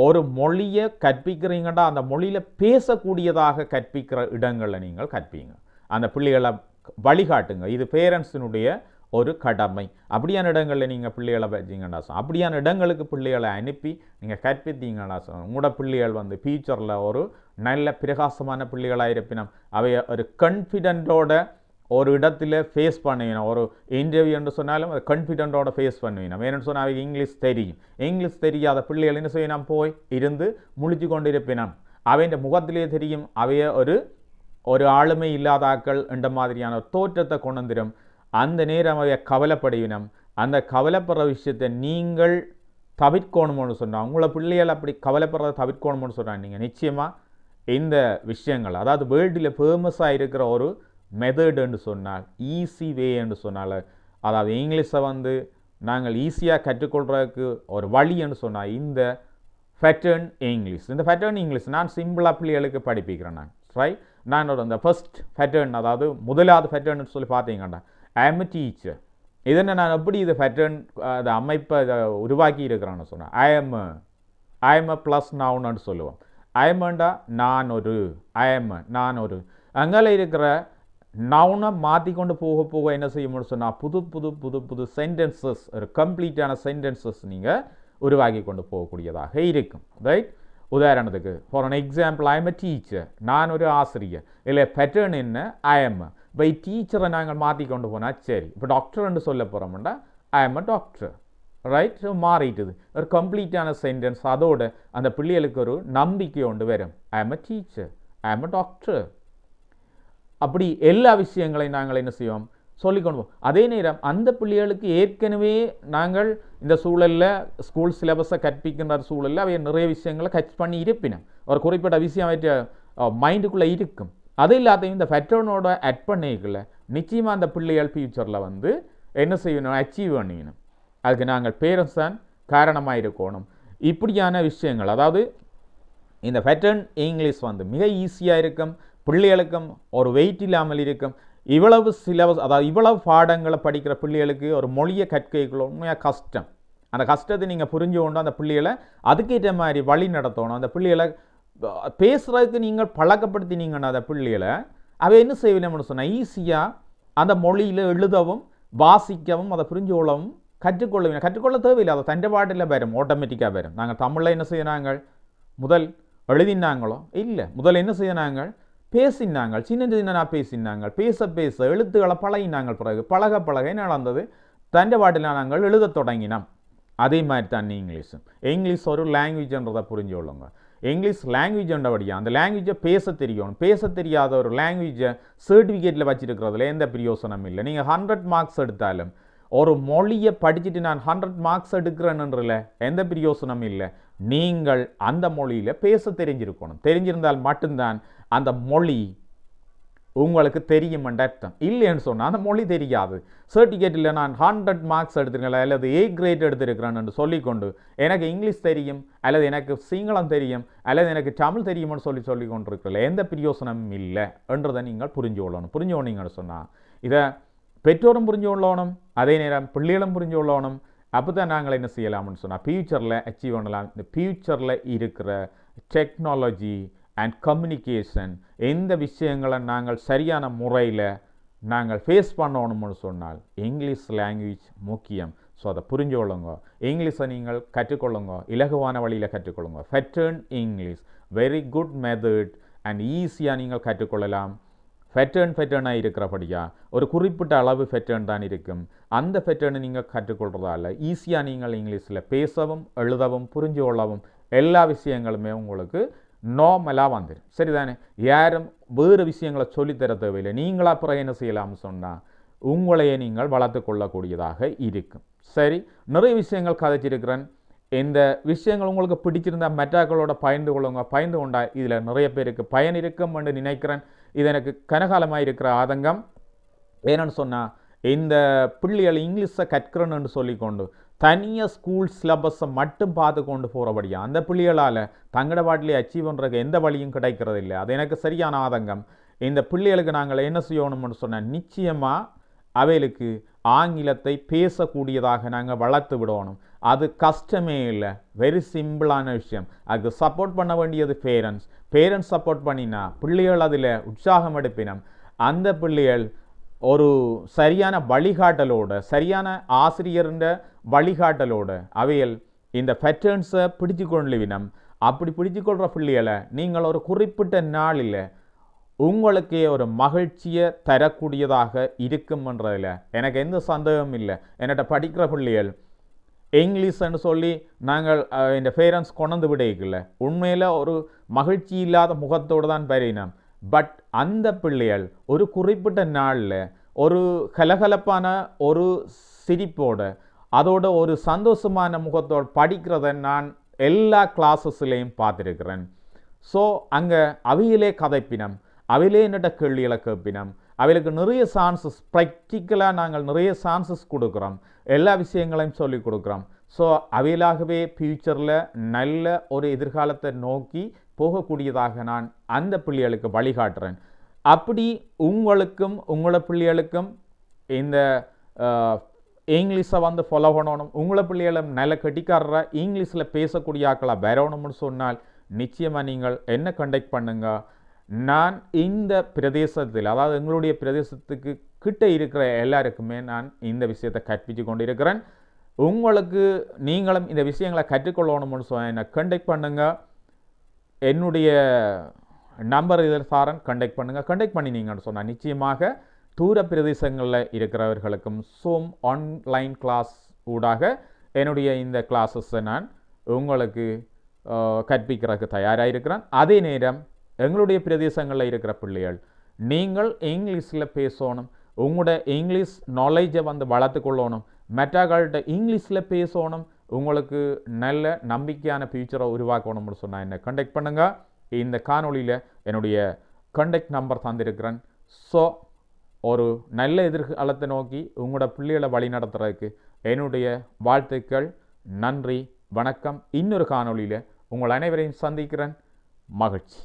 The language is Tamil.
ஒரு மொழியை கற்பிக்கிறீங்கன்னா அந்த மொழியில் பேசக்கூடியதாக கற்பிக்கிற இடங்களில் நீங்கள் கற்பீங்க. அந்த பிள்ளைகளை வழிகாட்டுங்க. இது பேரண்ட்ஸினுடைய ஒரு கடமை. அப்படியான இடங்களில் நீங்கள் பிள்ளைகளை வச்சிங்கன்னா அப்படியான இடங்களுக்கு பிள்ளைகளை அனுப்பி நீங்கள் கற்பித்தீங்கன்னா உங்களோட பிள்ளைகள் வந்து ஃபியூச்சரில் ஒரு நல்ல பிரகாசமான பிள்ளைகளாக இருப்பினும் அவை ஒரு கான்ஃபிடென்ட்டோட ஒரு இடத்துல ஃபேஸ் பண்ணுவீங்க. ஒரு இன்டர்வியூ என்று சொன்னாலும் அது கான்ஃபிடென்ட்டோட ஃபேஸ் பண்ணுவீங்க. வேணும்னு சொன்னால் அவை இங்கிலீஷ் தெரியும். இங்கிலீஷ் தெரியாத பிள்ளைகள் என்ன செய்யணும், போய் இருந்து முழிச்சு கொண்டு இருப்பினும் அவைன்ற முகத்திலே தெரியும் அவைய ஒரு ஆளுமை இல்லாத ஆக்கள் என்ற மாதிரியான தோற்றத்தை கொண்டு வந்துடும். அந்த நேரம் அவைய கவலைப்படுவினம். அந்த கவலைப்படுற விஷயத்தை நீங்கள் தவிர்க்கணும்னு சொன்னால் உங்களை பிள்ளைகள் அப்படி கவலைப்படுறதை தவிர்க்கணும்னு சொன்னால் நீங்கள் நிச்சயமாக இந்த விஷயங்கள் அதாவது வேர்ல்டில் ஃபேமஸாக இருக்கிற ஒரு மெத்தடுன்னு சொன்னால் ஈஸி வே என்று சொன்னால் அதாவது இங்கிலீஷை வந்து நாங்கள் ஈஸியாக கற்றுக்கொள்கிறதுக்கு ஒரு வழி என்று சொன்னால் இந்த பேட்டர்ன் இங்கிலீஷ். இந்த பேட்டர்ன் இங்கிலீஷ் நான் சிம்பிளாக பிள்ளைகளுக்கு படிப்பிக்கிறேன். நான் அந்த ஃபர்ஸ்ட் பேட்டர்ன் அதாவது முதலாவது பேட்டர்ன்னு சொல்லி பார்த்தீங்கன்னா ஐ எம் எ டீச்சர். இதனை நான் எப்படி இது பேட்டர்ன் அந்த அமைப்பை இதை உருவாக்கி இருக்கிறேன்னு சொன்னேன். ஐ எம் எ ப்ளஸ் நவுன்னு சொல்லுவோம். ஐ எம்ண்டா நான் ஒரு அங்கே இருக்கிற நவுனை மாற்றி கொண்டு போக என்ன செய்யணும்னு சொன்னால் புது சென்டென்சஸ் ஒரு கம்ப்ளீட்டான சென்டென்சஸ் நீங்கள் உருவாக்கி கொண்டு போகக்கூடியதாக இருக்கும். ரைட்? உதாரணத்துக்கு for an example I am a teacher, நான் ஒரு ஆசிரியர். இல்லை பேட்டர்ன் என்ன ஐ எம். இப்போ டீச்சரை நாங்கள் மாற்றி கொண்டு போனால் சரி இப்போ டாக்டர்ன்னு சொல்ல போகிறோம்னா I am a doctor. Right? மாறிட்டுது ஒரு கம்ப்ளீட்டான சென்டென்ஸ். அதோட அந்த பிள்ளைகளுக்கு ஒரு நம்பிக்கை ஒன்று வரும். ஐ am a teacher, I am a doctor. அப்படி எல்லா விஷயங்களையும் நாங்கள் என்ன செய்வோம் சொல்லிக்கொண்டு போவோம். அதே நேரம் அந்த பிள்ளைகளுக்கு ஏற்கனவே நாங்கள் இந்த சூழலில் ஸ்கூல் சிலபஸை கற்பிக்கின்ற சூழலில் அவை நிறைய விஷயங்களை கச் பண்ணி இருப்பினோம். ஒரு குறிப்பிட்ட விஷயம் மைண்டுக்குள்ளே இருக்கும். அது இல்லாதையும் இந்த பேட்டர்னோட ஆட் பண்ணிக்கல நிச்சயமாக அந்த பிள்ளைகள் ஃபியூச்சரில் வந்து என்ன செய்யணும், அச்சீவ் பண்ணிக்கணும். அதுக்கு நாங்கள் பேரண்ட்ஸ் தான் காரணமாக இருக்கணும். இப்படியான விஷயங்கள் அதாவது இந்த பேட்டர்ன் இங்கிலீஷ் வந்து மிக ஈஸியாக இருக்கும். பிள்ளைகளுக்கும் ஒரு வெயிட் இல்லாமல் இருக்கும். இவ்வளவு சிலபஸ் அதாவது இவ்வளவு பாடங்களை படிக்கிற பிள்ளைகளுக்கு ஒரு மொழியை கற்கைக்குள்ள உண்மையாக கஷ்டம். அந்த கஷ்டத்தை நீங்கள் புரிஞ்சு கொண்டு அந்த பிள்ளைகளை அதுக்கேற்ற மாதிரி வழி நடத்தணும். அந்த பிள்ளைகளை பேசுகிறதுக்கு நீங்கள் பழக்கப்படுத்தினீங்கன்னா அந்த பிள்ளைகளை அவை என்ன செய்யணும்னு சொன்னால் ஈஸியாக அந்த மொழியில் எழுதவும் வாசிக்கவும் அதை புரிஞ்சு கொள்ளவும் கற்றுக்கொள்ள தேவையில்லை. அதை தண்டை பாட்டில் வரும், ஆட்டோமேட்டிக்காக வரும். நாங்கள் தமிழில் என்ன செய்யறாங்க, முதல் எழுதினாங்களோ இல்லை, முதல் என்ன செய்யறாங்க பேசினாங்க, சின்ன பேசினாங்க, பேச எழுத்துக்களை பழகினாங்க. பிறகு பழக என்ன நடந்தது, தண்டை பாட்டில் நாங்கள் எழுத தொடங்கினோம். அதே மாதிரி தான் இங்கிலீஷ் ஒரு லாங்குவேஜ்ன்றதை புரிஞ்சு கொள்ளுங்க. இங்கிலீஷ் லாங்குவேஜ்ன்றபடியா அந்த லாங்குவேஜை பேச தெரியணும். பேச தெரியாத ஒரு லாங்குவேஜை சர்டிஃபிகேட்டில் வச்சுருக்கிறதுல எந்த பிரயோசனம் இல்லை. நீங்கள் 100 மார்க்ஸ் எடுத்தாலும் ஒரு மொழியை படிச்சுட்டு நான் 100 மார்க்ஸ் எடுக்கிறேன்ன்றல எந்த பிரயோசனம் இல்லை. நீங்கள் அந்த மொழியில் பேச தெரிஞ்சிருக்கணும். தெரிஞ்சிருந்தால் மட்டும்தான் அந்த மொழி உங்களுக்கு தெரியும் என்ற அர்த்தம். இல்லைன்னு சொன்னால் அந்த மொழி தெரியாது. சர்டிஃபிகேட்டில் நான் 100 மார்க்ஸ் எடுத்துருக்கேன் அல்லது A கிரேட் எடுத்திருக்கிறேன் என்று சொல்லிக்கொண்டு எனக்கு இங்கிலீஷ் தெரியும் அல்லது எனக்கு சிங்களம் தெரியும் அல்லது எனக்கு தமிழ் தெரியும்னு சொல்லி கொண்டிருக்கல எந்த பிரயோசனமும் இல்லை என்றதை நீங்கள் புரிஞ்சு கொள்ளணும்னு சொன்னால் இதை பெற்றோரும் புரிஞ்சு கொள்ளணும், அதே நேரம் பிள்ளைகளும் புரிஞ்சு கொள்ளணும். அப்போ தான் நாங்கள் என்ன செய்யலாம்னு சொன்னால் ஃபியூச்சரில் அச்சீவ் பண்ணலாம். இந்த ஃபியூச்சரில் இருக்கிற டெக்னாலஜி அண்ட் கம்யூனிகேஷன் எந்த விஷயங்களை நாங்கள் சரியான முறையில் நாங்கள் ஃபேஸ் பண்ணணும்னு சொன்னால் இங்கிலீஷ் லாங்குவேஜ் முக்கியம். ஸோ அதை புரிஞ்சு கொள்ளுங்க. இங்கிலீஷை நீங்கள் கற்றுக்கொள்ளுங்க, இலகுவான வழியில் கற்றுக்கொள்ளுங்க. Pattern English very good method and ஈஸியாக நீங்கள் கற்றுக்கொள்ளலாம். பேட்டர்னாக இருக்கிறபடியா ஒரு குறிப்பிட்ட அளவு பேட்டர்ன் தான் இருக்கும். அந்த பேட்டர்னை நீங்கள் கற்றுக்கொள்கிறதால ஈஸியாக நீங்கள் இங்கிலீஷில் பேசவும் எழுதவும் புரிஞ்சு கொள்ளவும் எல்லா விஷயங்களுமே உங்களுக்கு நார்மலாக வந்துடும். சரிதானே? யாரும் வேறு விஷயங்களை சொல்லித்தர தேவையில்லை. நீங்களாக பிறகு என்ன செய்யலாம்னு சொன்னால் உங்களையே நீங்கள் வளர்த்து கொள்ளக்கூடியதாக இருக்கும். சரி, நிறைய விஷயங்கள் கதைச்சிருக்கிறேன். இந்த விஷயங்கள் உங்களுக்கு பிடிச்சிருந்தால் மற்றாக்களோட பயந்து கொண்டா இதில் நிறைய பேருக்கு பயன் இருக்கும் என்று நினைக்கிறேன். இது எனக்கு கனகாலமாக இருக்கிற ஆதங்கம். ஏன்னு சொன்னால் இந்த பிள்ளைகள் இங்கிலீஷை கற்கிறேன்னு சொல்லிக்கொண்டு தனியாக ஸ்கூல் சிலபஸை மட்டும் பார்த்து கொண்டு போகிறபடியா அந்த பிள்ளைகளால் தங்கட பாட்டிலே அச்சீவ் பண்ணுறதுக்கு எந்த வழியும் கிடைக்கிறது இல்லை. அது எனக்கு சரியான ஆதங்கம். இந்த பிள்ளைகளுக்கு நாங்கள் என்ன செய்யணும்னு சொன்னால் நிச்சயமாக அவைகளுக்கு ஆங்கிலத்தை பேசக்கூடியதாக நாங்கள் வளர்த்து விடணும். அது கஷ்டமே இல்லை, வெரி சிம்பிளான விஷயம். அதுக்கு சப்போர்ட் பண்ண வேண்டியது பேரண்ட்ஸ் சப்போர்ட் பண்ணினா பிள்ளைகள் அதில் உற்சாகம் எடுப்பினம். அந்த பிள்ளைகள் ஒரு சரியான வழிகாட்டலோடு, சரியான ஆசிரியர்ன்ற வழிகாட்டலோடு அவைகள் இந்த பேட்டர்ன்ஸை பிடிச்சு கொள்ளுவினம். அப்படி பிடிச்சு கொள்கிற பிள்ளைகளை நீங்கள் ஒரு குறிப்பிட்ட நாளில் உங்களுக்கே ஒரு மகிழ்ச்சியை தரக்கூடியதாக இருக்கும்ன்றதில் எனக்கு எந்த சந்தேகமும் இல்லை. என்கிட்ட படிக்கிற பிள்ளைகள் இங்கிலீஷ்ன்னு சொல்லி நாங்கள் இந்த பேரண்ட்ஸ் கொண்டு விடையில உண்மையில் ஒரு மகிழ்ச்சி இல்லாத முகத்தோடு தான் பெறினோம். பட் அந்த பிள்ளைகள் ஒரு குறிப்பிட்ட நாளில் ஒரு கலகலப்பான ஒரு சிரிப்போடு அதோட ஒரு சந்தோஷமான முகத்தோடு படிக்கிறத நான் எல்லா கிளாஸஸ்லேயும் பார்த்துருக்கிறேன். ஸோ அங்கே அவையிலே கதைப்பினம், அவையிலே என்னட்ட கேள்விகளை கேட்பினம். அவைகளுக்கு நிறைய சான்சஸ் ப்ராக்டிக்கலாக நாங்கள் நிறைய சான்சஸ் கொடுக்குறோம், எல்லா விஷயங்களையும் சொல்லி கொடுக்குறோம். ஸோ அவையிலாகவே ஃப்யூச்சரில் நல்ல ஒரு எதிர்காலத்தை நோக்கி போகக்கூடியதாக நான் அந்த பிள்ளைகளுக்கு வழிகாட்டுறேன். அப்படி உங்களுக்கும் உங்களோட பிள்ளைகளுக்கும் இந்த இங்கிலீஷை வந்து ஃபாலோ பண்ணணும், உங்களை பிள்ளைகளும் நல்ல கட்டிக்காரர இங்கிலீஷில் பேசக்கூடிய ஆக்களாக வரணும்னு சொன்னால் நிச்சயமாக நீங்கள் என்ன கண்டக்ட் பண்ணுங்க. நான் இந்த பிரதேசத்தில், அதாவது எங்களுடைய பிரதேசத்துக்கு கிட்ட இருக்கிற எல்லாருக்குமே நான் இந்த விஷயத்தை கற்பித்து கொண்டிருக்கிறேன். உங்களுக்கு நீங்களும் இந்த விஷயங்களை கற்றுக்கொள்ளணும்னு சொன்ன என்னை கண்டக்ட் பண்ணுங்க. என்னுடைய நம்பர் இதில் சாரன், கண்டக்ட் பண்ணுங்கள். கண்டக்ட் பண்ணினீங்கன்னு சொன்னால் நிச்சயமாக தூர பிரதேசங்களில் இருக்கிறவர்களுக்கும் சோம் ஆன்லைன் கிளாஸ் ஊடாக என்னுடைய இந்த கிளாஸஸை நான் உங்களுக்கு கற்பிக்கிறதுக்கு தயாராக இருக்கிறேன். அதே நேரம் எங்களுடைய பிரதேசங்களில் இருக்கிற பிள்ளைகள் நீங்கள் இங்கிலீஷில் பேசணும், உங்களோட இங்கிலீஷ் நாலேஜை வந்து வளர்த்து கொள்ளணும், மற்றவர்கள்ட்ட இங்கிலீஷில் பேசணும், உங்களுக்கு நல்ல நம்பிக்கையான ஃபியூச்சரை உருவாக்கணும்னு சொன்னால் என்னை கண்டக்ட் பண்ணுங்கள். இந்த காணொலியில் என்னுடைய கண்டக்ட் நம்பர் தந்திருக்கிறேன். ஸோ ஒரு நல்ல எதிர்காலத்தை நோக்கி உங்களோட பிள்ளைகளை வழி நடத்துறதுக்கு என்னுடைய வாழ்த்துக்கள். நன்றி, வணக்கம். இன்னொரு காணொலியில் உங்கள் அனைவரையும் சந்திக்கிறேன். மகிழ்ச்சி.